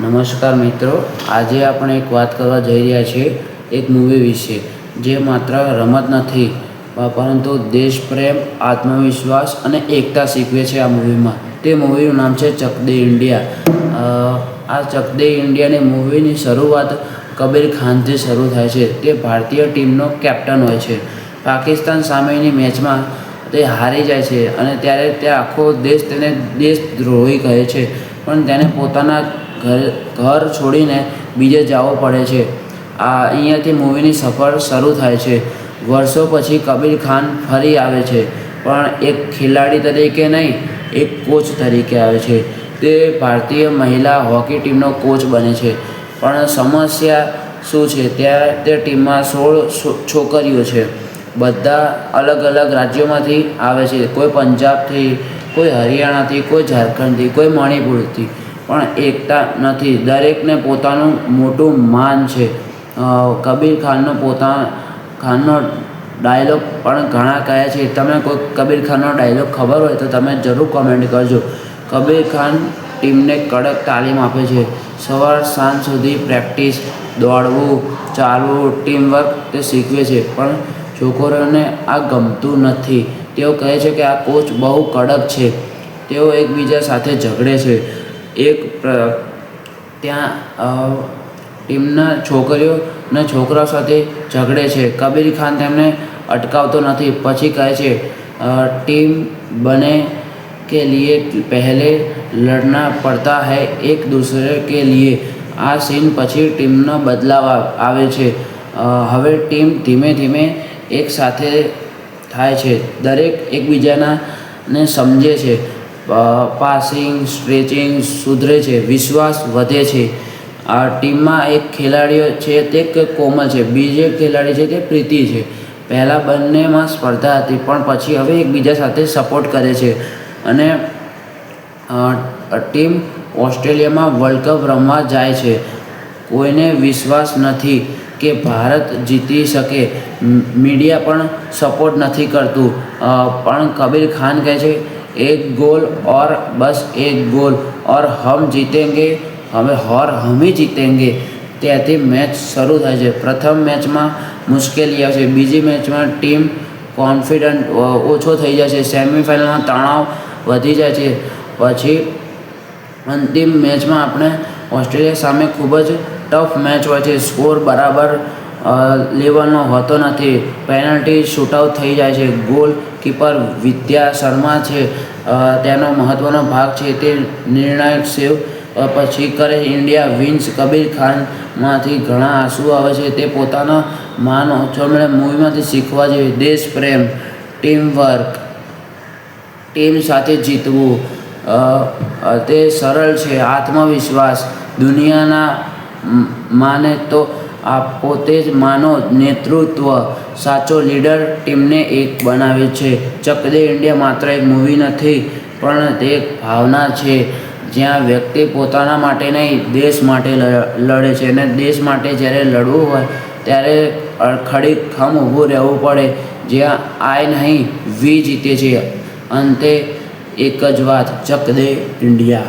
નમસ્કાર મિત્રો, આજે આપણે એક વાત કરવા જઈ રહ્યા છીએ એક મૂવી વિશે, જે માત્ર રમત નથી પરંતુ દેશપ્રેમ, આત્મવિશ્વાસ અને એકતા શીખવે છે. આ મૂવીમાં તે મૂવીનું નામ છે ચક દે ઇન્ડિયા. આ ચક દે ઇન્ડિયાની મૂવીની શરૂઆત કબીર ખાનથી શરૂ થાય છે. તે ભારતીય ટીમનો કેપ્ટન હોય છે. પાકિસ્તાન સામેની મેચમાં તે હારી જાય છે અને ત્યારે ત્યાં આખો દેશ તેને દેશદ્રોહી કહે છે, પણ તેને પોતાના ઘર છોડીને બીજે જવું પડે છે. અહીંયાથી મૂવીની સફર શરૂ થાય છે. વર્ષો પછી કબીર ખાન ફરી આવે છે, પણ એક ખેલાડી તરીકે નહીં, એક કોચ તરીકે આવે છે. તે ભારતીય મહિલા હોકી ટીમનો કોચ બને છે. પણ સમસ્યા શું છે? તે ટીમમાં 16 છોકરીઓ છે. બધા અલગ અલગ રાજ્યોમાંથી આવે છે. કોઈ પંજાબથી, કોઈ હરિયાણાથી, કોઈ ઝારખંડથી, કોઈ મણિપુરથી, પણ એકતા નથી. દરેકને પોતાનું મોટું માન છે. કબીર ખાનનો ડાયલોગ પણ ઘણા કહે છે. તમે કોઈ કબીર ખાનનો ડાયલોગ ખબર હોય તો તમે જરૂર કોમેન્ટ કરજો. કબીર ખાન ટીમને કડક તાલીમ આપે છે. સવાર સાંજ સુધી પ્રેક્ટિસ, દોડવું, ચાલવું, ટીમવર્ક તે શીખવે છે. પણ છોકરીઓને આ ગમતું નથી. તેઓ કહે છે કે આ કોચ બહુ કડક છે. તેઓ એકબીજા સાથે ઝઘડે છે. ત્યાં ટીમના છોકરીઓ અને છોકરાઓ સાથે ઝઘડે છે. કબીર ખાન તેમને અટકાવતો નથી. પછી કહે છે, ટીમ બને के लिए पहले लड़ना पड़ता है एक दूसरे के लिए. આ સીન પછી ટીમનો બદલાવ આવે છે. હવે ટીમ ધીમે ધીમે એક સાથે થાય છે. દરેક એકબીજાને સમજે છે. પાસિંગ, સ્ટ્રેચિંગ સુધરે છે. વિશ્વાસ વધે છે. આ ટીમમાં એક ખેલાડીઓ છે તે કોમલ છે, બીજી એક ખેલાડી છે તે પ્રીતિ છે. પહેલાં બંનેમાં સ્પર્ધા હતી, પણ પછી હવે એકબીજા સાથે સપોર્ટ કરે છે. અને ટીમ ઓસ્ટ્રેલિયામાં વર્લ્ડ કપ રમવા જાય છે. કોઈને વિશ્વાસ નથી કે ભારત જીતી શકે. મીડિયા પણ સપોર્ટ નથી કરતું. પણ કબીર ખાન કહે છે, એક ગોલ और बस एक गोल और हम जीतेंगे, हम ही जीतेंगे. ત્યાંથી મેચ શરૂ થાય છે. પ્રથમ મેચમાં મુશ્કેલી આવશે. બીજી મેચમાં ટીમ કોન્ફિડન્ટ ઓછો થઈ જાય છે. સેમિફાઇનલમાં તણાવ વધી જાય છે. પછી અંતિમ મેચમાં આપણે ઓસ્ટ્રેલિયા સામે ખૂબ જ ટફ મેચ હોય છે. સ્કોર બરાબર લેવલનો હોતો નથી. પેનલ્ટી શૂટઆઉટ થઈ જાય છે. ગોલ કીપર વિદ્યા શર્મા છે, તેનો મહત્ત્વનો ભાગ છે. તે નિર્ણાયક સેવ પછી કરે. India wins. કબીર ખાનમાંથી ઘણા આંસુ આવે છે. તે પોતાના માન ઓછો મૂવીમાંથી શીખવા જોઈએ. દેશપ્રેમ, ટીમવર્ક, ટીમ સાથે જીતવું તે સરળ છે. આત્મવિશ્વાસ, દુનિયાના માને તો આ પોતે જ માનો. નેતૃત્વ, સાચો લીડર ટીમને એક બનાવે છે. ચક દે ઇન્ડિયા માત્ર એક મૂવી નથી, પણ તે એક ભાવના છે, જ્યાં વ્યક્તિ પોતાના માટે નહીં, દેશ માટે લડે છે. અને દેશ માટે જ્યારે લડવું હોય ત્યારે ખડીખમ ઊભું રહેવું પડે. જ્યાં આય નહીં, વી જીતે છે. અંતે એક જ વાત, ચક દે ઇન્ડિયા.